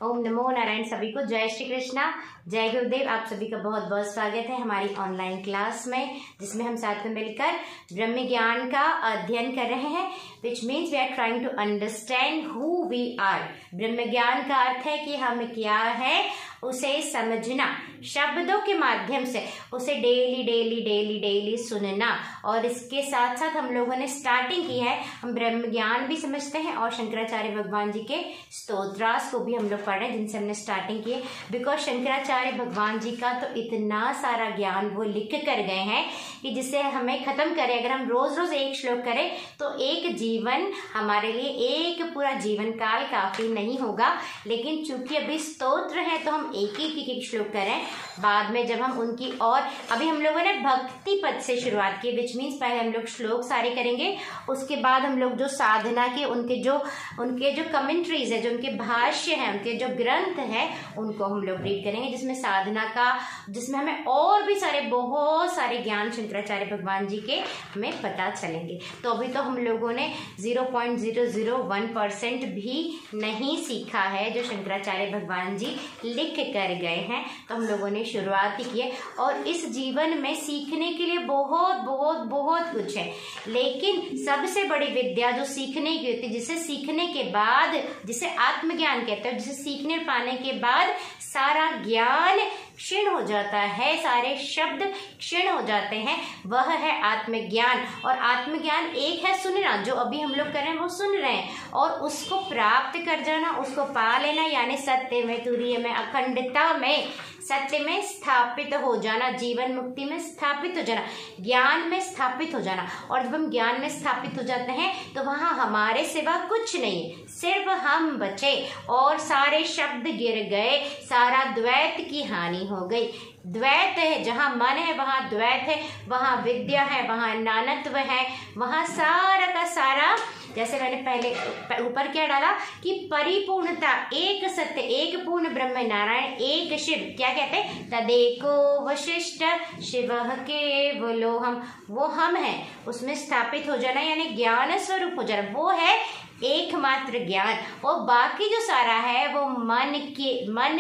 ओम नमो नारायण। सभी को जय श्री कृष्णा, जय गुरुदेव। आप सभी का बहुत बहुत स्वागत है हमारी ऑनलाइन क्लास में, जिसमें हम साथ में मिलकर ब्रह्म ज्ञान का अध्ययन कर रहे हैं, which means we are trying to understand who we are. ब्रह्म ज्ञान का अर्थ है कि हम क्या है उसे समझना, शब्दों के माध्यम से उसे डेली डेली डेली डेली सुनना। और इसके साथ साथ हम लोगों ने स्टार्टिंग की है, हम ब्रह्म ज्ञान भी समझते हैं और शंकराचार्य भगवान जी के स्तोत्रास को भी हम लोग पढ़ रहे हैं, जिनसे हमने स्टार्टिंग की है। बिकॉज शंकराचार्य भगवान जी का तो इतना सारा ज्ञान वो लिख कर गए हैं कि जिसे हमें खत्म करें, अगर हम रोज रोज एक श्लोक करें तो एक जीवन हमारे लिए, एक पूरा जीवन काल काफी नहीं होगा। लेकिन चूंकि अभी स्तोत्र है तो हम एक एक श्लोक करें। बाद में जब हम उनकी, और अभी हम लोगों ने भक्ति पद से शुरुआत की, विच मीन्स पहले हम लोग श्लोक सारे करेंगे, उसके बाद हम लोग जो साधना के उनके जो कमेंट्रीज है, जो उनके भाष्य है, उनके जो ग्रंथ है, उनको हम लोग रीड करेंगे, जिसमें साधना का, जिसमें हमें और भी बहुत सारे ज्ञान शंकराचार्य भगवान जी के हमें पता चलेंगे। तो अभी तो हम लोगों ने 0.001% भी नहीं सीखा है जो शंकराचार्य भगवान जी लिख कर गए हैं। तो हम लोगों ने शुरुआत ही की है, और इस जीवन में सीखने के लिए बहुत बहुत बहुत कुछ है। लेकिन सबसे बड़ी विद्या जो सीखने की होती है, जिसे सीखने के बाद, जिसे आत्मज्ञान कहते हैं, जिसे सीखने पाने के बाद सारा ज्ञान क्षीण हो जाता है, सारे शब्द क्षीण हो जाते हैं, वह है आत्मज्ञान। और आत्मज्ञान एक है सुनना, जो अभी हम लोग कर रहे हैं वो सुन रहे हैं, और उसको प्राप्त कर जाना, उसको पा लेना, यानी सत्य में, तुरीय में, अखंडता में, सत्य में स्थापित हो जाना, जीवन मुक्ति में स्थापित हो जाना, ज्ञान में स्थापित हो जाना। और जब हम ज्ञान में स्थापित हो जाते हैं तो वहां हमारे सिवा कुछ नहीं, सिर्फ हम बचे और सारे शब्द गिर गए, सारा द्वैत की हानि हो गई। द्वैत है, जहाँ मन है वहाँ द्वैत है, वहाँ विद्या है, वहाँ नानत्व है, वहाँ सारा का सारा, जैसे मैंने पहले ऊपर क्या डाला कि परिपूर्णता, एक सत्य, एक पूर्ण ब्रह्म नारायण, एक शिव, क्या कहते हैं, तदेको वशिष्ठ शिवः केवलोहम्, वो हम है, उसमें स्थापित हो जाना, यानी ज्ञान स्वरूप हो जाना, वो है एकमात्र ज्ञान। और बाकी जो सारा है वो मन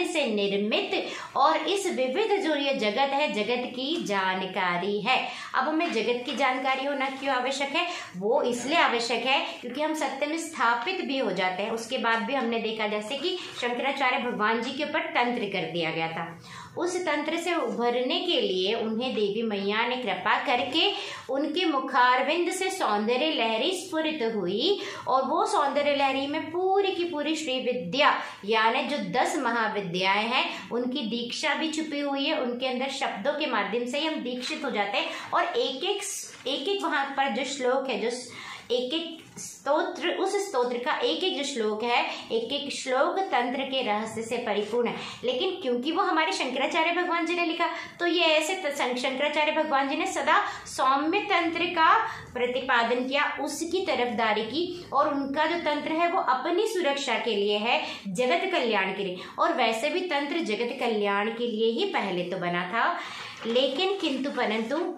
से निर्मित, और इस विविध जो ये जगत है, जगत की जानकारी है। अब हमें जगत की जानकारी होना क्यों आवश्यक है? वो इसलिए आवश्यक है क्योंकि हम सत्य में स्थापित भी हो जाते हैं। उसके बाद भी हमने देखा जैसे कि शंकराचार्य भगवान जी के ऊपर तंत्र कर दिया गया था, उस तंत्र से उभरने के लिए उन्हें देवी मैया ने कृपा करके उनके मुखारविंद से सौंदर्य लहरी स्फुरित हुई, और वो सौंदर्य लहरी में पूरी की पूरी श्री विद्या, यानी जो 10 महाविद्याएं हैं, उनकी दीक्षा भी छुपी हुई है। उनके अंदर शब्दों के माध्यम से ही हम दीक्षित हो जाते हैं, और एक एक वहां पर जो श्लोक है, जो एक एक स्तोत्र, उस स्तोत्र का एक एक जो श्लोक है, एक एक श्लोक तंत्र के रहस्य से परिपूर्ण है। लेकिन क्योंकि वो हमारे शंकराचार्य भगवान जी ने लिखा, तो ये ऐसे शंकराचार्य भगवान जी ने सदा सौम्य तंत्र का प्रतिपादन किया, उसकी तरफदारी की, और उनका जो तंत्र है वो अपनी सुरक्षा के लिए है, जगत कल्याण के लिए। और वैसे भी तंत्र जगत कल्याण के लिए ही पहले तो बना था, लेकिन किंतु परंतु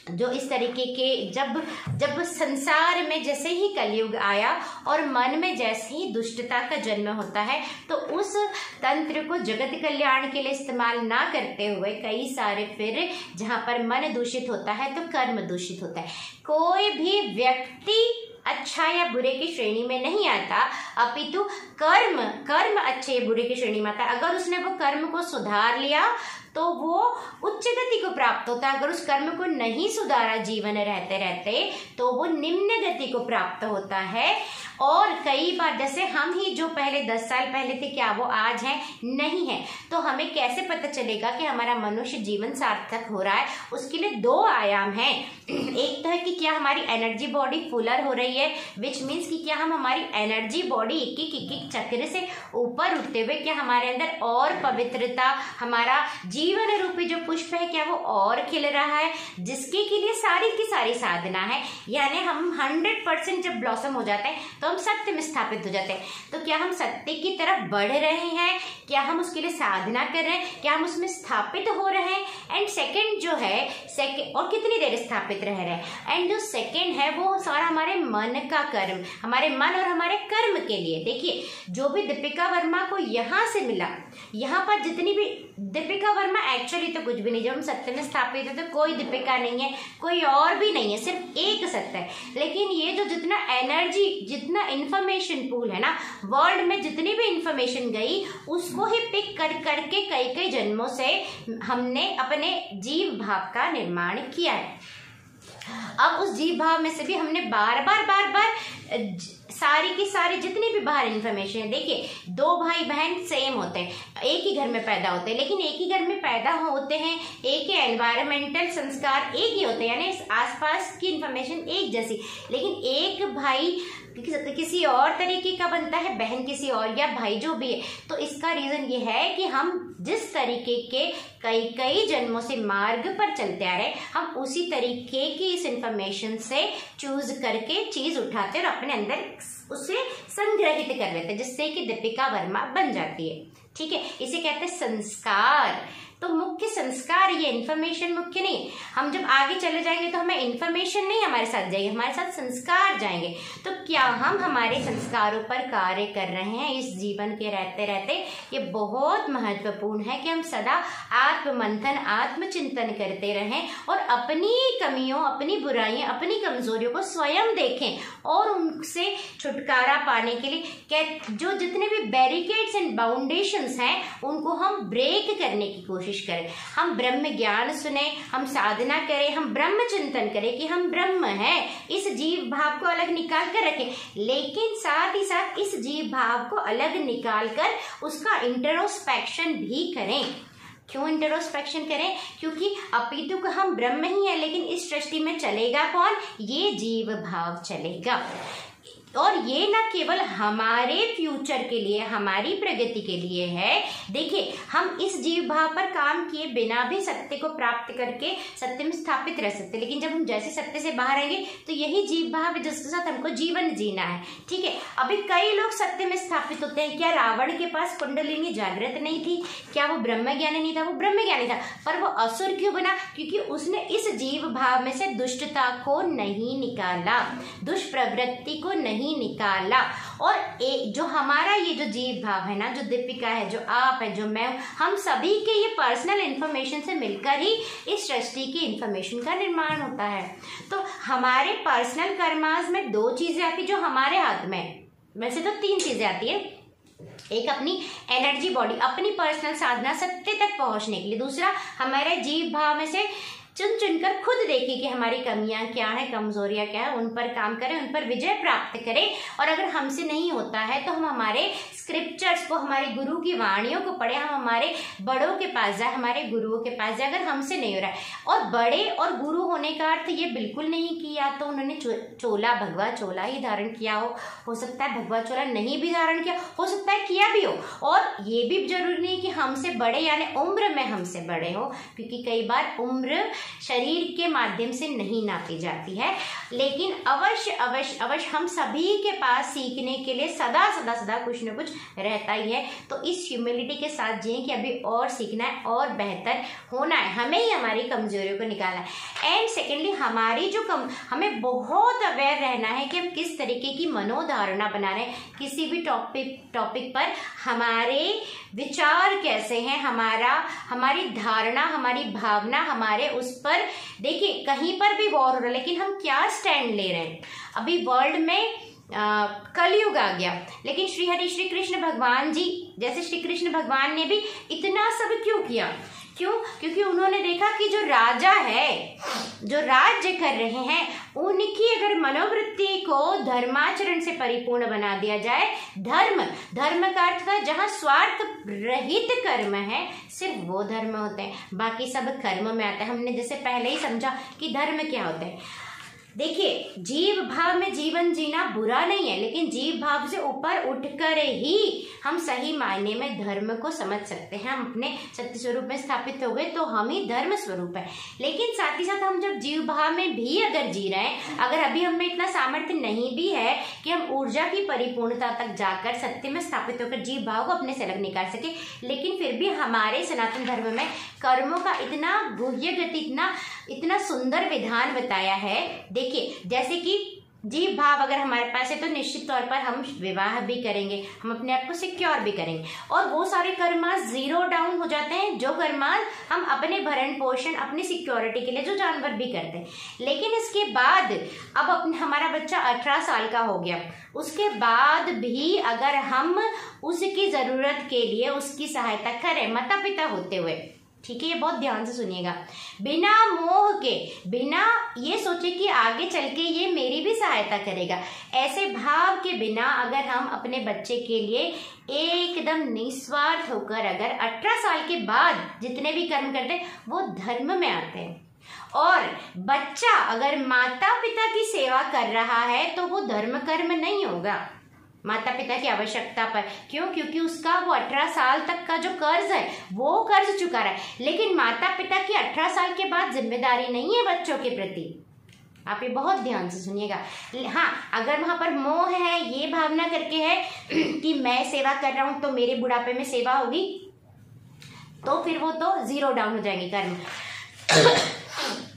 जो इस तरीके के जब संसार में जैसे ही कलयुग आया और मन में जैसे ही दुष्टता का जन्म होता है, तो उस तंत्र को जगत कल्याण के लिए इस्तेमाल ना करते हुए कई सारे, फिर जहां पर मन दूषित होता है तो कर्म दूषित होता है। कोई भी व्यक्ति अच्छा या बुरे की श्रेणी में नहीं आता, अपितु कर्म अच्छे या बुरे की श्रेणी में आता है। अगर उसने वो कर्म को सुधार लिया तो वो उच्च गति को प्राप्त होता है, अगर उस कर्म को नहीं सुधारा जीवन रहते रहते तो वो निम्न गति को प्राप्त होता है। और कई बार जैसे हम ही जो पहले 10 साल पहले थे, क्या वो आज हैं? नहीं है। तो हमें कैसे पता चलेगा कि हमारा मनुष्य जीवन सार्थक हो रहा है? उसके लिए 2 आयाम हैं। एक तो है कि क्या हमारी एनर्जी बॉडी फुलर हो रही है, विच मीन्स कि क्या हम हमारी एनर्जी बॉडी एक एक चक्र से ऊपर उठते हुए, क्या हमारे अंदर और पवित्रता, हमारा जीवन रूपी जो पुष्प है, क्या वो और खिल रहा है, जिसके के लिए सारी की सारी साधना है। यानी हम 100% जब ब्लॉसम हो जाते हैं तो हम सत्य में स्थापित हो जाते हैं। तो क्या हम सत्य की तरफ बढ़ रहे हैं, क्या हम उसके लिए साधना कर रहे हैं, क्या हम उसमें स्थापित हो रहे हैं। एंड सेकंड जो है, सेकंड और कितनी देर स्थापित रह रहे हैं। एंड जो सेकंड है वो सारा हमारे मन का कर्म, हमारे मन और हमारे कर्म के लिए। देखिए जो भी दीपिका वर्मा को यहाँ से मिला, यहाँ पर जितनी भी दीपिका वर्मा एक्चुअली तो कुछ भी नहीं, जब हम सत्य में स्थापित है तो कोई दीपिका नहीं है, कोई और भी नहीं है, सिर्फ एक सत्य है। लेकिन ये जो जितना एनर्जी, जितना इंफॉर्मेशन पूल है ना वर्ल्ड में, जितनी भी इंफॉर्मेशन गई उसको ही पिक कर करके कई कई जन्मों से हमने अपने जीव भाव का निर्माण किया है। अब उस जीव भाव में से भी हमने बार बार सारी की सारी जितनी भी बाहर इन्फॉर्मेशन है, देखिए दो भाई बहन सेम होते हैं, एक ही घर में पैदा होते हैं, लेकिन एक ही घर में पैदा होते हैं, एक ही एनवायरमेंटल संस्कार एक ही होते हैं, यानी आसपास की इन्फॉर्मेशन एक जैसी, लेकिन एक भाई किसी और तरीके का बनता है, बहन किसी और, या भाई जो भी है। तो इसका रीजन ये है कि हम जिस तरीके के कई कई जन्मों से मार्ग पर चलते आ रहे, हम उसी तरीके की इस इंफॉर्मेशन से चूज करके चीज उठाते और अपने अंदर उसे संग्रहित कर लेते, जिससे कि दीपिका वर्मा बन जाती है। ठीक है, इसे कहते हैं संस्कार। तो मुख्य संस्कार, ये इन्फॉर्मेशन मुख्य नहीं। हम जब आगे चले जाएंगे तो हमें इन्फॉर्मेशन नहीं हमारे साथ जाएगी, हमारे साथ संस्कार जाएंगे। तो क्या हम हमारे संस्कारों पर कार्य कर रहे हैं इस जीवन के रहते रहते? ये बहुत महत्वपूर्ण है कि हम सदा आत्ममंथन, आत्मचिंतन करते रहें और अपनी कमियों, अपनी बुराइयां, अपनी कमजोरियों को स्वयं देखें और उनसे छुटकारा पाने के लिए जो जितने भी बैरिकेड्स एंड बाउंडेशंस हैं उनको हम ब्रेक करने की कोशिश करें। हम ब्रह्म ज्ञान सुने, हम साधना करें, हम ब्रह्म चिंतन करें कि हम ब्रह्म हैं, इस जीव भाव को अलग निकाल कर रखें, लेकिन साथ ही साथ इस जीव भाव को अलग निकाल कर उसका इंट्रोस्पेक्शन भी करें। क्यों इंट्रोस्पेक्शन करें? क्योंकि अपितु का हम ब्रह्म ही है, लेकिन इस सृष्टि में चलेगा कौन? ये जीव भाव चलेगा। और ये न केवल हमारे फ्यूचर के लिए, हमारी प्रगति के लिए है। देखिए हम इस जीव भाव पर काम किए बिना भी सत्य को प्राप्त करके सत्य में स्थापित रह सकते, लेकिन जब हम जैसे सत्य से बाहर आएंगे तो यही जीव भाव है जिसके साथ हमको जीवन जीना है। ठीक है, अभी कई लोग सत्य में स्थापित होते हैं। क्या रावण के पास कुंडलिनी जागृत नहीं थी? क्या वो ब्रह्म ज्ञानी नहीं था? वो ब्रह्म ज्ञानी था, पर वो असुर क्यों बना? क्योंकि उसने इस जीव भाव में से दुष्टता को नहीं निकाला, दुष्प्रवृत्ति को नहीं निकाला। और जो हमारा ये जो जीव भाव है ना, जो दीपिका है, जो आप है, जो मैं हूं, हम सभी के ये पर्सनल इंफॉर्मेशन से मिलकर ही इस सृष्टि की इंफॉर्मेशन का निर्माण होता है। तो हमारे पर्सनल कर्मास में दो चीजें आती जो हमारे हाथ में, वैसे तो तीन चीजें आती है। एक अपनी एनर्जी बॉडी, अपनी पर्सनल साधना सत्य तक पहुंचने के लिए। दूसरा हमारे जीव भाव में से चुन चुनकर खुद देखिए कि हमारी कमियां क्या है, कमजोरियां क्या है, उन पर काम करें, उन पर विजय प्राप्त करें। और अगर हमसे नहीं होता है तो हम हमारे स्क्रिप्चर्स को, हमारे गुरु की वाणियों को पढ़े, हम हमारे बड़ों के पास जाए, हमारे गुरुओं के पास जाए, अगर हमसे नहीं हो रहा है। और बड़े और गुरु होने का अर्थ ये बिल्कुल नहीं कि या तो उन्होंने चोला, भगवा चोला ही धारण किया हो सकता है भगवा चोला नहीं भी धारण किया, हो सकता है किया भी हो। और ये भी जरूरी नहीं कि हमसे बड़े यानी उम्र में हमसे बड़े हो, क्योंकि कई बार उम्र शरीर के माध्यम से नहीं नापी जाती है। लेकिन अवश्य अवश्य अवश्य हम सभी के पास सीखने के लिए सदा सदा सदा कुछ न कुछ रहता ही है। तो इस ह्यूमिलिटी के साथ जिए कि अभी और सीखना है और बेहतर होना है, हमें ही हमारी कमजोरियों को निकालना है। एंड सेकेंडली हमारी जो हमें बहुत अवेयर रहना है कि हम किस तरीके की मनोधारणा बना रहे हैं, किसी भी टॉपिक पर हमारे विचार कैसे हैं, हमारी धारणा, हमारी भावना, हमारे उस पर देखिए कहीं पर भी वॉर हो रहा है, लेकिन हम क्या स्टैंड ले रहे हैं। अभी वर्ल्ड में कलयुग आ गया, लेकिन श्री कृष्ण भगवान जी जैसे श्री कृष्ण भगवान ने भी इतना सब क्यों किया? क्यों? क्योंकि उन्होंने देखा कि जो राजा है, जो राज्य कर रहे हैं, उनकी अगर मनोवृत्ति को धर्माचरण से परिपूर्ण बना दिया जाए, धर्म का अर्थ था जहाँ स्वार्थ रहित कर्म है, सिर्फ वो धर्म होते हैं, बाकी सब कर्म में आता है। हमने जैसे पहले ही समझा कि धर्म क्या होता है। देखिए, जीव भाव में जीवन जीना बुरा नहीं है, लेकिन जीव भाव से ऊपर उठकर ही हम सही मायने में धर्म को समझ सकते हैं। हम अपने सत्य स्वरूप में स्थापित हो गए तो हम ही धर्म स्वरूप है। लेकिन साथ ही साथ हम जब जीव भाव में भी अगर जी रहे हैं, अगर अभी हमें इतना सामर्थ्य नहीं भी है कि हम ऊर्जा की परिपूर्णता तक जाकर सत्य में स्थापित होकर जीव भाव को अपने से अलग निकाल सके, लेकिन फिर भी हमारे सनातन धर्म में कर्मों का इतना गुह्य गति, इतना सुंदर विधान बताया है। देखिए, जैसे कि जीव भाव अगर हमारे पास है तो निश्चित तौर पर हम विवाह भी करेंगे, हम अपने आप को सिक्योर भी करेंगे, और वो सारे कर्मास जीरो डाउन हो जाते हैं जो कर्मास हम अपने भरण पोषण, अपनी सिक्योरिटी के लिए जो जानवर भी करते हैं। लेकिन इसके बाद अब हमारा बच्चा 18 साल का हो गया, उसके बाद भी अगर हम उसकी जरूरत के लिए उसकी सहायता करें माता पिता होते हुए, ठीक है, ये बहुत ध्यान से सुनिएगा, बिना मोह के, बिना ये सोचे कि आगे चल के ये मेरी भी सहायता करेगा, ऐसे भाव के बिना अगर हम अपने बच्चे के लिए एकदम निस्वार्थ होकर अगर 18 साल के बाद जितने भी कर्म करते हैं वो धर्म में आते हैं, और बच्चा अगर माता पिता की सेवा कर रहा है तो वो धर्म कर्म नहीं होगा माता पिता की आवश्यकता पर। क्यों? क्योंकि उसका वो 18 साल तक का जो कर्ज है वो कर्ज चुका रहा है। लेकिन माता पिता की 18 साल के बाद जिम्मेदारी नहीं है बच्चों के प्रति। आप ये बहुत ध्यान से सुनिएगा। हाँ, अगर वहां पर मोह है, ये भावना करके है कि मैं सेवा कर रहा हूं तो मेरे बुढ़ापे में सेवा होगी, तो फिर वो तो जीरो डाउन हो जाएंगे कर्म।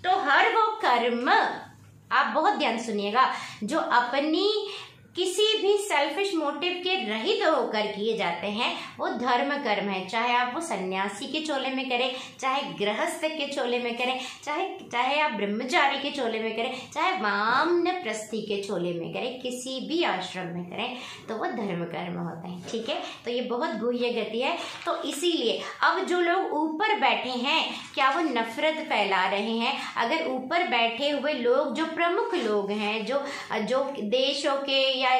तो हर वो कर्म, आप बहुत ध्यान सुनिएगा, जो अपनी किसी भी सेल्फिश मोटिव के रहित होकर किए जाते हैं वो धर्म कर्म है। चाहे आप वो सन्यासी के चोले में करें, चाहे गृहस्थ के चोले में करें, चाहे आप ब्रह्मचारी के चोले में करें, चाहे वामनप्रस्थी के चोले में करें, किसी भी आश्रम में करें तो वो धर्म कर्म होते हैं। ठीक है, तो ये बहुत गुह्य गति है। तो इसीलिए अब जो लोग ऊपर बैठे हैं, क्या वो नफरत फैला रहे हैं? अगर ऊपर बैठे हुए लोग, जो प्रमुख लोग हैं, जो देशों के या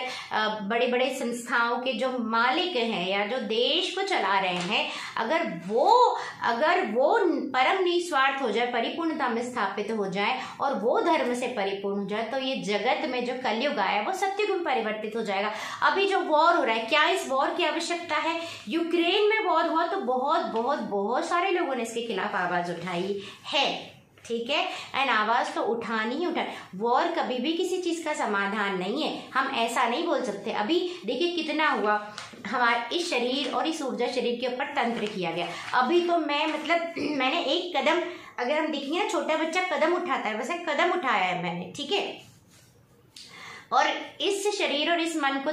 बड़े बड़े संस्थाओं के जो मालिक हैं या जो देश को चला रहे हैं, अगर वो परम निस्वार्थ हो जाए, परिपूर्णता में स्थापित हो जाए और वो धर्म से परिपूर्ण हो जाए, तो ये जगत में जो कलयुग आया वो सत्युग में परिवर्तित हो जाएगा। अभी जो वॉर हो रहा है, क्या इस वॉर की आवश्यकता है? यूक्रेन में वॉर हुआ तो बहुत बहुत बहुत सारे लोगों ने इसके खिलाफ आवाज उठाई है। ठीक है, एंड आवाज तो उठानी ही उठानी। वॉर कभी भी किसी चीज का समाधान नहीं है, हम ऐसा नहीं बोल सकते। अभी देखिए कितना हुआ, हमारे इस शरीर और इस ऊर्जा शरीर के ऊपर तंत्र किया गया। अभी तो मैंने एक कदम, अगर हम देखेंगे ना, छोटा बच्चा कदम उठाता है, वैसे कदम उठाया है मैंने, ठीक है। और इस शरीर और इस मन को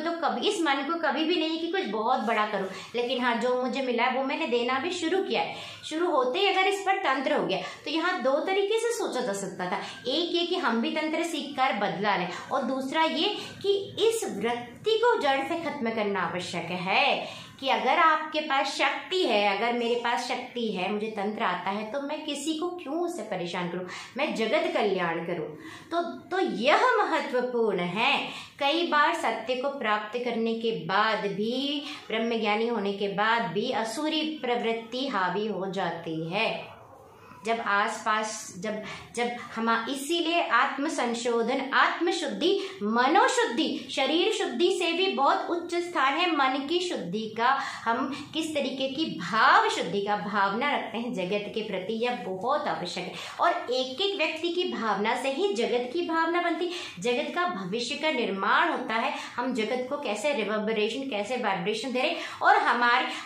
कभी भी नहीं कि कुछ बहुत बड़ा करूं, लेकिन हाँ, जो मुझे मिला है वो मैंने देना भी शुरू किया है। शुरू होते ही अगर इस पर तंत्र हो गया तो यहाँ दो तरीके से सोचा जा सकता था। एक ये कि हम भी तंत्र सीखकर बदला लें, और दूसरा ये कि इस वृत्ति को जड़ से खत्म करना आवश्यक है कि अगर आपके पास शक्ति है, अगर मेरे पास शक्ति है, मुझे तंत्र आता है, तो मैं किसी को क्यों उससे परेशान करूं, मैं जगत कल्याण करूं। तो यह महत्वपूर्ण है। कई बार सत्य को प्राप्त करने के बाद भी, ब्रह्मज्ञानी होने के बाद भी असुरी प्रवृत्ति हावी हो जाती है। जब आसपास जब हम, इसीलिए आत्म संशोधन, आत्मशुद्धि, मनोशुद्धि, शरीर शुद्धि से भी बहुत उच्च स्थान है मन की शुद्धि का। हम किस तरीके की भाव शुद्धि का भावना रखते हैं जगत के प्रति, यह बहुत आवश्यक है। और एक एक व्यक्ति की भावना से ही जगत की भावना बनती, जगत का भविष्य का निर्माण होता है। हम जगत को कैसे रिवर्बरेशन, कैसे वाइब्रेशन दे रहे, और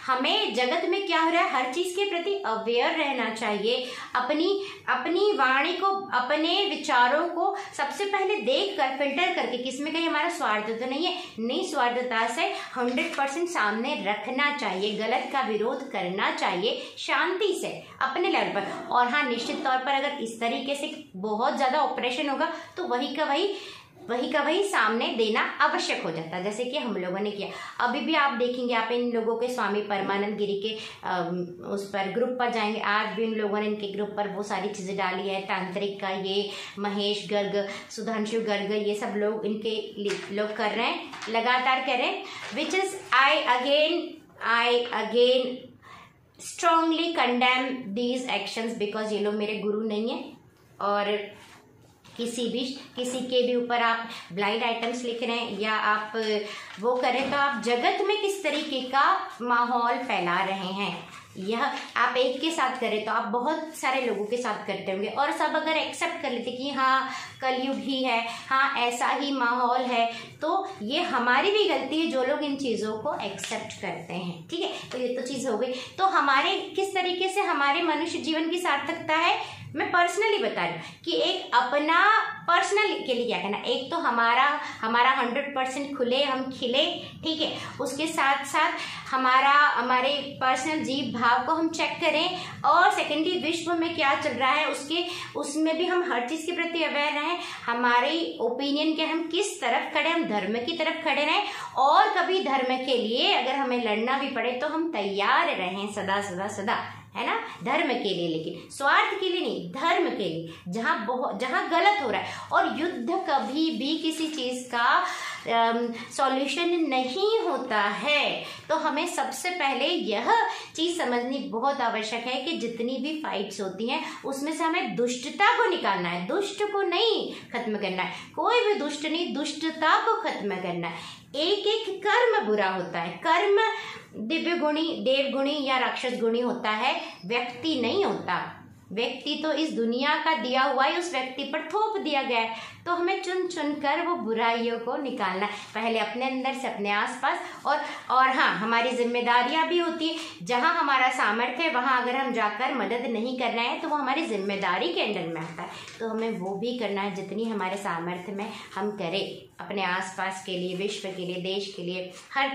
हमें जगत में क्या हो रहा है, हर चीज के प्रति अवेयर रहना चाहिए। अपनी वाणी को, अपने विचारों को सबसे पहले देखकर, फिल्टर करके, किसमें कहीं हमारा स्वार्थ तो नहीं है, निस्वार्थता से 100% सामने रखना चाहिए। गलत का विरोध करना चाहिए शांति से अपने लेवल पर। और हाँ, निश्चित तौर पर अगर इस तरीके से बहुत ज्यादा ऑपरेशन होगा तो वही का वही सामने देना आवश्यक हो जाता है, जैसे कि हम लोगों ने किया। अभी भी आप देखेंगे, आप इन लोगों के स्वामी परमानंद गिरी के उस पर ग्रुप पर जाएंगे, आज भी इन लोगों ने इनके ग्रुप पर वो सारी चीजें डाली है। तांत्रिक का ये महेश गर्ग, सुधांशु गर्ग, ये सब लोग इनके लोग कर रहे हैं, लगातार कर रहे हैं। Which is I again strongly condemn these actions, because ये लोग मेरे गुरु नहीं है। और किसी के भी ऊपर आप ब्लाइंड आइटम्स लिख रहे हैं या आप वो करें, तो आप जगत में किस तरीके का माहौल फैला रहे हैं। यह आप एक के साथ करें तो आप बहुत सारे लोगों के साथ करते होंगे, और सब अगर एक्सेप्ट कर लेते कि हाँ कलयुग ही है, हाँ ऐसा ही माहौल है, तो ये हमारी भी गलती है जो लोग इन चीज़ों को एक्सेप्ट करते हैं। ठीक है, तो ये तो चीज़ हो गई। तो हमारे किस तरीके से हमारे मनुष्य जीवन की सार्थकता है, मैं पर्सनली बता रही हूँ कि एक अपना पर्सनल के लिए क्या करना। एक तो हमारा 100% खुले, हम खिले, ठीक है। उसके साथ साथ हमारे पर्सनल जीव भाव को हम चेक करें, और सेकेंडली विश्व में क्या चल रहा है उसमें भी हम हर चीज़ के प्रति अवेयर रहें। हमारी ओपिनियन के हम किस तरफ खड़े, हम धर्म की तरफ खड़े रहें, और कभी धर्म के लिए अगर हमें लड़ना भी पड़े तो हम तैयार रहें सदा सदा सदा, है ना, धर्म के लिए, लेकिन स्वार्थ के लिए नहीं, धर्म के लिए, जहाँ गलत हो रहा है। और युद्ध कभी भी किसी चीज़ का सॉल्यूशन नहीं होता है। तो हमें सबसे पहले यह चीज़ समझनी बहुत आवश्यक है कि जितनी भी फाइट्स होती हैं उसमें से हमें दुष्टता को निकालना है, दुष्ट को नहीं खत्म करना है। कोई भी दुष्ट नहीं, दुष्टता को खत्म करना है। एक एक कर्म बुरा होता है, कर्म दिव्य गुणी, देवगुणी या राक्षस गुणी होता है, व्यक्ति नहीं होता। व्यक्ति तो इस दुनिया का दिया हुआ है, उस व्यक्ति पर थोप दिया गया है। तो हमें चुन चुन कर वो बुराइयों को निकालना है, पहले अपने अंदर से, अपने आसपास। और हाँ, हमारी जिम्मेदारियां भी होती है। जहाँ हमारा सामर्थ्य है वहाँ अगर हम जाकर मदद नहीं करना है तो वो हमारी जिम्मेदारी के अंडर में आता है। तो हमें वो भी करना है जितनी हमारे सामर्थ्य में हम करें, अपने आसपास के लिए, विश्व के लिए, देश के लिए, हर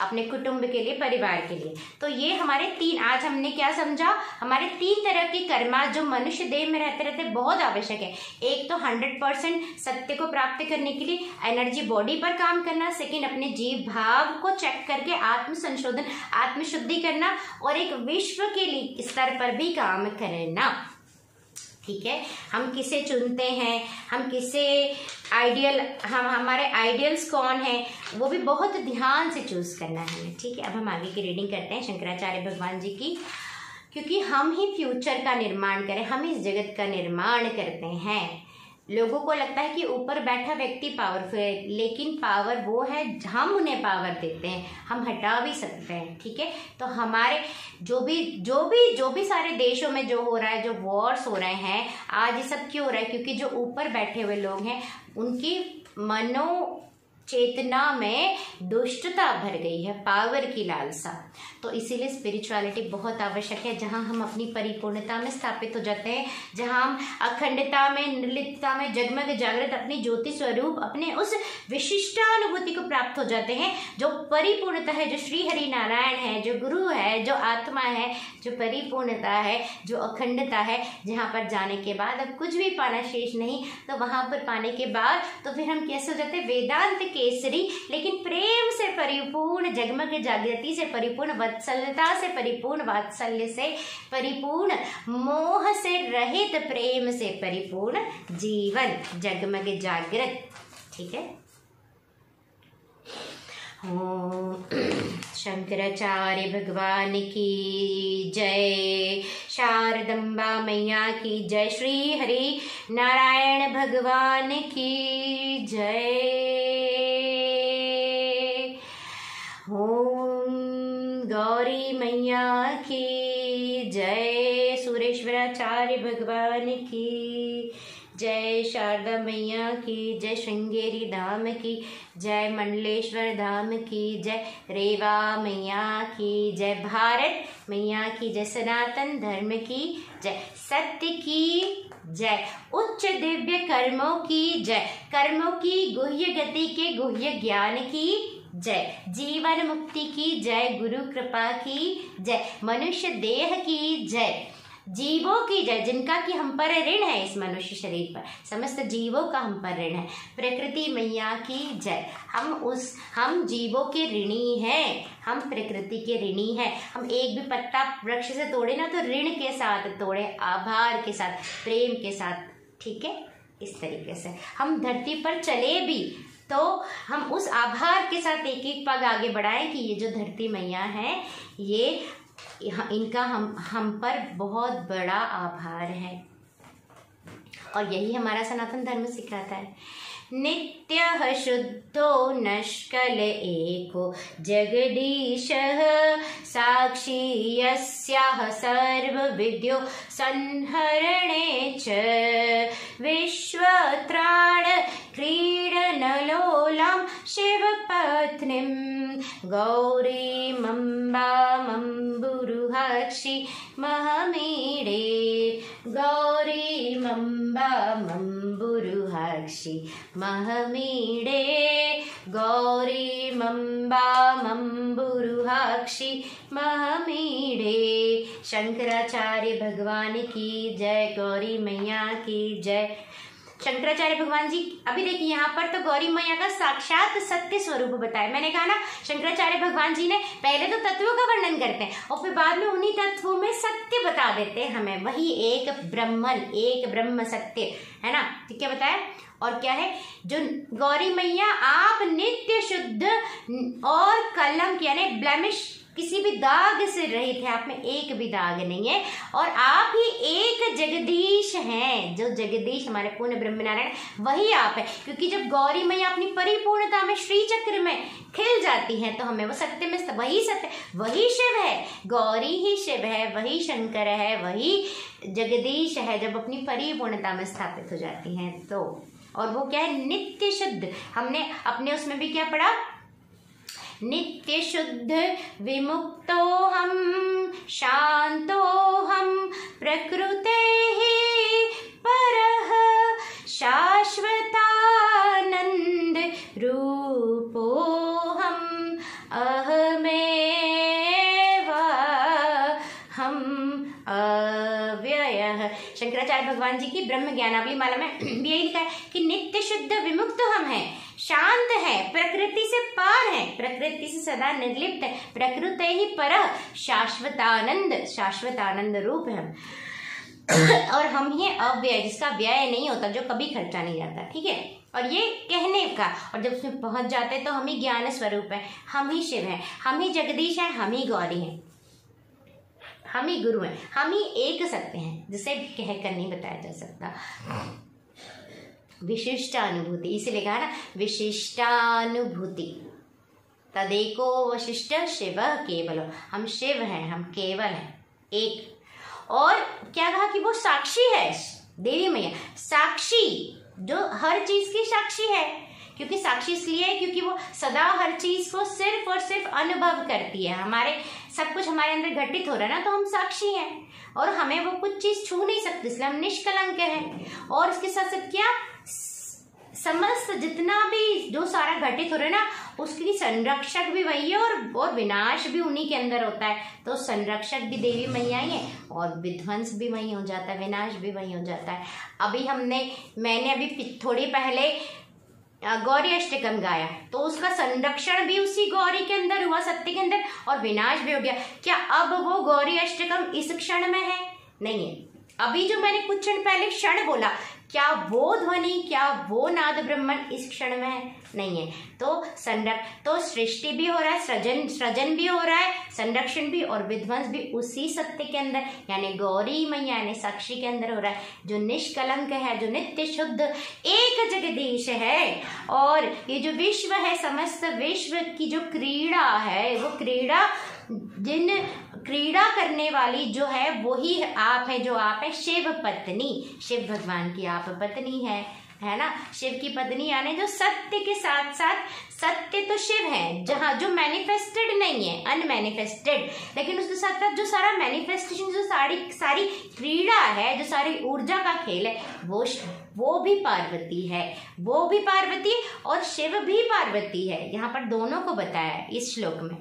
अपने कुटुंब के लिए, परिवार के लिए। तो ये हमारे आज हमने क्या समझा, हमारे 3 तरह के कर्मा जो मनुष्य देह में रहते रहते बहुत आवश्यक है। एक तो 100% सत्य को प्राप्त करने के लिए एनर्जी बॉडी पर काम करना, सेकंड अपने जीव भाव को चेक करके आत्म संशोधन, आत्मशुद्धि करना, और एक विश्व के लिए स्तर पर भी काम करना। ठीक है, हम किसे चुनते हैं, हम किसे हमारे आइडियल्स कौन है, वो भी बहुत ध्यान से चूज करना है। ठीक है, अब हम आगे की रीडिंग करते हैं शंकराचार्य भगवान जी की, क्योंकि हम ही फ्यूचर का निर्माण करें, हम इस जगत का निर्माण करते हैं। लोगों को लगता है कि ऊपर बैठा व्यक्ति पावरफुल है, लेकिन पावर वो है, हम उन्हें पावर देते हैं, हम हटा भी सकते हैं। ठीक है, तो हमारे जो भी सारे देशों में जो हो रहा है, जो वॉर्स हो रहे हैं आज, ये सब क्यों हो रहा है, क्योंकि जो ऊपर बैठे हुए लोग हैं उनकी मनो चेतना में दुष्टता भर गई है, पावर की लालसा। तो इसीलिए स्पिरिचुअलिटी बहुत आवश्यक है, जहाँ हम अपनी परिपूर्णता में स्थापित हो जाते हैं, जहाँ हम अखंडता में, निर्लिप्तता में, जगमग जागृत अपनी ज्योति स्वरूप, अपने उस विशिष्टानुभूति को प्राप्त हो जाते हैं, जो परिपूर्णता है, जो श्री हरि नारायण है, जो गुरु है, जो आत्मा है, जो परिपूर्णता है, जो अखंडता है, जहाँ पर जाने के बाद अब कुछ भी पाना शेष नहीं। तो वहाँ पर पाने के बाद तो फिर हम कैसे हो जाते हैं, वेदांत केसरी, लेकिन प्रेम से परिपूर्ण, जगमग जागृति से परिपूर्ण, वत्सलता से परिपूर्ण, वात्सल्य से परिपूर्ण, मोह से रहित, प्रेम से परिपूर्ण जीवन, जगमग जागृत। ठीक है, शंकराचार्य भगवान की जय, शारदम्बा मैया की जय, श्री हरि नारायण भगवान की जय। ओम गौरी मैया की जय, सुरेश्वराचार्य भगवान की जय, शारदा मैया की जय, श्रृंगेरी धाम की जय, मंडलेश्वर धाम की जय, रेवा मैया की जय, भारत मैया की जय, सनातन धर्म की जय, सत्य की जय, उच्च दिव्य कर्मों की जय, कर्मों की गुह्य गति के गुह्य ज्ञान की जय, जीवन मुक्ति की जय, गुरु कृपा की जय, मनुष्य देह की जय, जीवों की जय, जिनका कि हम पर ऋण है, इस मनुष्य शरीर पर समस्त जीवों का हम पर ऋण है, प्रकृति मैया की जय। हम जीवों के ऋणी हैं, हम प्रकृति के ऋणी हैं। हम एक भी पत्ता वृक्ष से तोड़े ना तो ऋण के साथ तोड़े, आभार के साथ, प्रेम के साथ। ठीक है, इस तरीके से हम धरती पर चले भी तो हम उस आभार के साथ एक एक पग आगे बढ़ाएं कि ये जो धरती मैया है, ये इनका हम पर बहुत बड़ा आभार है। और यही हमारा सनातन धर्म सिखाता है। नित्यः शुद्धो नष्कल एको जगदीशः साक्षी यस्याः सर्वविद्यो संहरणे च विश्वत्राण क्रीडनलोलां शिवपत्नीं गौरीमम्बामम्बुरुहाक्षी महमीडे गौरीमम्बामम्बुरुहाक्षी महमीडे गौरीमम्बामम्बुरुहाक्षी महमीडे। शंकराचार्य भगवान की जय, गौरी मैया की जय। शंकराचार्य भगवान जी, अभी देखिए यहाँ पर तो गौरी मैया का साक्षात सत्य स्वरूप बताया। मैंने कहा ना, शंकराचार्य भगवान जी ने पहले तो तत्वों का वर्णन करते हैं और फिर बाद में उन्हीं तत्वों में सत्य बता देते हैं हमें। वही एक ब्रह्मन, एक ब्रह्म सत्य है ना। ठीक है, बताया। और क्या है, जो गौरी मैया आप नित्य शुद्ध और कलंक यानी ब्लेमिश, किसी भी दाग से रहित है, आप में एक भी दाग नहीं है। और आप ही एक जगदीश हैं। जो जगदीश हमारे पूर्ण ब्रह्म नारायण वही आप है। क्योंकि जब गौरी मैया अपनी परिपूर्णता में श्री चक्र में खिल जाती हैं तो हमें वो सत्य में, वही सत्य, वही शिव है। गौरी ही शिव है, वही शंकर है, वही जगदीश है जब अपनी परिपूर्णता में स्थापित हो जाती हैं तो। और वो क्या है, नित्य शुद्ध। हमने अपने उसमें भी क्या पढ़ा, नित्य शुद्ध विमुक्तो हम शांतो हम प्रकृते ही परः शाश्वतानंद रूपो हम अहमेव हम अव्ययः। शंकराचार्य भगवान जी की ब्रह्म ज्ञानावली माला में भी यही लिखा है कि नित्य शुद्ध विमुक्त हम हैं, शांत है, प्रकृति से पार है, प्रकृति से सदा निर्लिप्त है, प्रकृति ही परः शाश्वतानंद, शाश्वतानंद रूप है। और हम ही अव्यय, जिसका व्यय नहीं होता, जो कभी खर्चा नहीं जाता। ठीक है, और ये कहने का, और जब उसमें पहुंच जाते हैं तो हम ही ज्ञान स्वरूप है, हम ही शिव हैं, हम ही जगदीश हैं, हम ही गौरी हैं, हम ही गुरु हैं, हम ही एक सत्य हैं, जिसे कहकर नहीं बताया जा सकता। विशिष्टानुभूति, इसीलिए कहा ना विशिष्टानुभूति। तदेको वशिष्ठ शिव केवल, हम शिव हैं, हम केवल हैं, एक। और क्या कहा कि वो साक्षी है, देवी मैया साक्षी, जो हर चीज की साक्षी है। क्योंकि साक्षी इसलिए है क्योंकि वो सदा हर चीज को सिर्फ और सिर्फ अनुभव करती है। हमारे सब कुछ हमारे अंदर घटित हो रहा है ना, तो हम साक्षी हैं और हमें वो कुछ चीज छू नहीं सकती, इसलिए हम निष्कलंक हैं। और इसके साथ साथ क्या, समस्त जितना भी जो सारा घटित हो रहा है ना, उसकी संरक्षक भी वही है और विनाश भी उन्हीं के अंदर होता है। तो संरक्षक भी देवी मैया ही है और विध्वंस भी वही हो जाता है, विनाश भी वही हो जाता है। अभी मैंने अभी थोड़ी पहले गौरी अष्टकम गाया, तो उसका संरक्षण भी उसी गौरी के अंदर हुआ, सत्य के अंदर, और विनाश भी हो गया। क्या अब वो गौरी अष्टकम इस क्षण में है? नहीं है। अभी जो मैंने कुछ क्षण पहले क्षण बोला, क्या वो ध्वनि, क्या वो नाद ब्रह्मण इस क्षण में है? नहीं है। तो सृष्टि भी हो रहा है, सृजन भी हो रहा है, संरक्षण भी और विध्वंस भी उसी सत्य के अंदर, यानी गौरी मैया यानी साक्षी के अंदर हो रहा है, जो निष्कलंक है, जो नित्य शुद्ध एक जगदीश है। और ये जो विश्व है, समस्त विश्व की जो क्रीड़ा है, वो क्रीड़ा, जिन क्रीड़ा करने वाली जो है वही आप है, जो आप है शिव पत्नी, शिव भगवान की आप पत्नी है ना। शिव की पत्नी यानी जो सत्य के साथ साथ, सत्य तो शिव है, जहाँ जो मैनिफेस्टेड नहीं है, अनमैनिफेस्टेड, लेकिन उसके साथ साथ जो सारा मैनिफेस्टेशन, जो सारी क्रीड़ा है, जो सारी ऊर्जा का खेल है, वो भी पार्वती है, वो भी पार्वती और शिव भी पार्वती है। यहाँ पर दोनों को बताया है इस श्लोक में।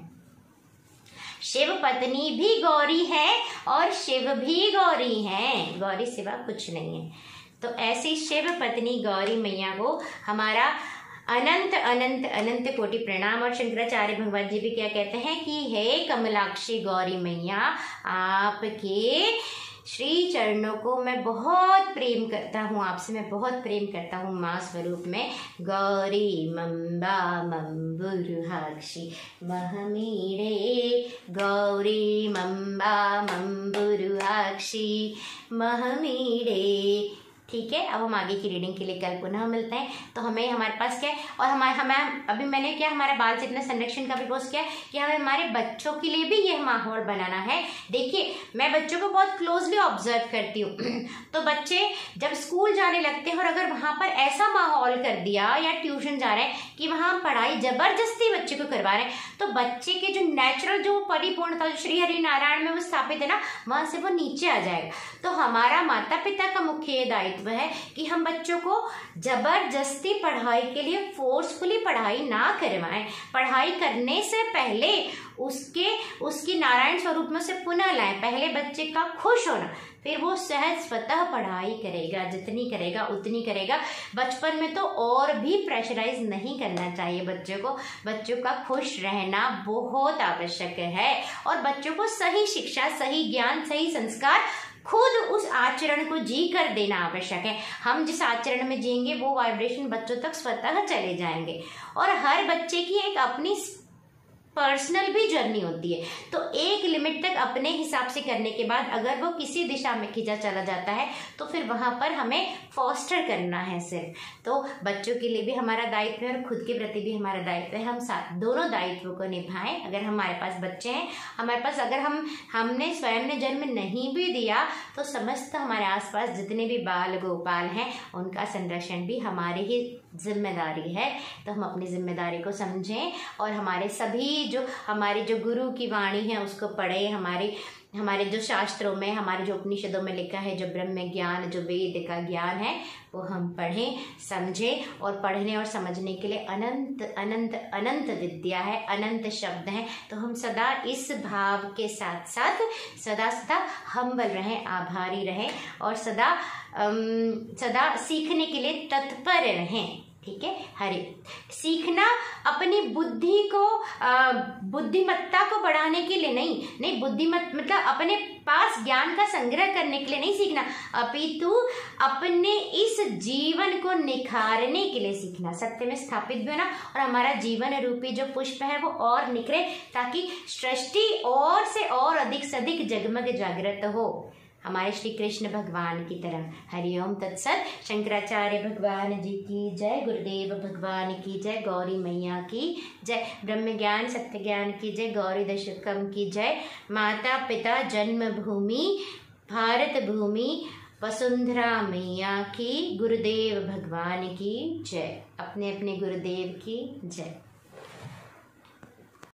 शिव पत्नी भी गौरी है और शिव भी गौरी है, गौरी सिवा कुछ नहीं है। तो ऐसी शिव पत्नी गौरी मैया को हमारा अनंत अनंत अनंत कोटि प्रणाम। और शंकराचार्य भगवान जी भी क्या कहते हैं कि हे कमलाक्षी गौरी मैया, आपके श्री चरणों को मैं बहुत प्रेम करता हूँ, आपसे मैं बहुत प्रेम करता हूँ माँ स्वरूप में। गौरी मम्बा मम्बुरुहाक्षी महमीडे, गौरी मम्बा मम्बुरुहाक्षी महमीडे। ठीक है, अब हम आगे की रीडिंग के लिए कल पुनः मिलते हैं। तो हमें हमारे पास क्या है, और हमें अभी मैंने क्या हमारे बाल चेतना संरक्षण का भी पोस्ट किया कि हमें हमारे बच्चों के लिए भी यह माहौल बनाना है। देखिए, मैं बच्चों को बहुत क्लोजली ऑब्जर्व करती हूँ तो बच्चे जब स्कूल जाने लगते हैं और अगर वहाँ पर ऐसा माहौल कर दिया या ट्यूशन जा रहे हैं कि वहाँ पढ़ाई जबरदस्ती बच्चे को करवा रहे हैं, तो बच्चे के जो नेचुरल जो परिपूर्णता जो श्री हरि नारायण में वो स्थापित है ना, वहाँ से वो नीचे आ जाएगा। तो हमारा माता पिता का मुख्य दायित्व है कि हम बच्चों को जबरदस्ती पढ़ाई के लिए फोर्सफुली पढ़ाई ना करवाएं। पढ़ाई करने से पहले उसकी नारायण स्वरूप में से पुनः लाएं। पहले बच्चे का खुश होना, फिर वो सहज स्वतः पढ़ाई करेगा, जितनी करेगा उतनी करेगा। बचपन में तो और भी प्रेशराइज नहीं करना चाहिए बच्चों को। बच्चों का खुश रहना बहुत आवश्यक है और बच्चों को सही शिक्षा, सही ज्ञान, सही संस्कार खुद उस आचरण को जी कर देना आवश्यक है। हम जिस आचरण में जिएंगे वो वाइब्रेशन बच्चों तक स्वतः चले जाएंगे। और हर बच्चे की एक अपनी पर्सनल भी जर्नी होती है, तो एक लिमिट तक अपने हिसाब से करने के बाद अगर वो किसी दिशा में खींचा चला जाता है तो फिर वहां पर हमें फॉस्टर करना है सिर्फ। तो बच्चों के लिए भी हमारा दायित्व है और खुद के प्रति भी हमारा दायित्व है। हम साथ दोनों दायित्वों को निभाएं। अगर हमारे पास बच्चे हैं, हमारे पास अगर हमने स्वयं ने जन्म नहीं भी दिया तो समस्त हमारे आसपास जितने भी बाल गोपाल हैं उनका संरक्षण भी हमारी ही जिम्मेदारी है। तो हम अपनी जिम्मेदारी को समझें और हमारी जो गुरु की वाणी है उसको पढ़ें। हमारे जो शास्त्रों में, हमारे जो उपनिषदों में लिखा है, जो ब्रह्म ज्ञान, जो वेद का ज्ञान है, वो हम पढ़ें, समझें। और पढ़ने और समझने के लिए अनंत अनंत अनंत विद्या है, अनंत शब्द हैं। तो हम सदा इस भाव के साथ साथ सदा हम्बल रहें, आभारी रहें और सदा सीखने के लिए तत्पर रहें। ठीक है, हरे सीखना अपनी बुद्धिमत्ता को बढ़ाने के लिए नहीं मतलब अपने पास ज्ञान का संग्रह करने के लिए नहीं सीखना, अपितु अपने इस जीवन को निखारने के लिए सीखना, सत्य में स्थापित भी होना और हमारा जीवन रूपी जो पुष्प है वो और निखरे ताकि सृष्टि और से और अधिक से अधिक जगमग जागृत हो हमारे श्री कृष्ण भगवान की तरफ। हरिओम तत्सत। शंकराचार्य भगवान जी की जय, गुरुदेव भगवान की जय, गौरी मैया की जय, ब्रह्म ज्ञान सत्य ज्ञान की जय, गौरी दशकम की जय, माता पिता जन्मभूमि भारत भूमि वसुंधरा मैया की, गुरुदेव भगवान की जय, अपने अपने गुरुदेव की जय।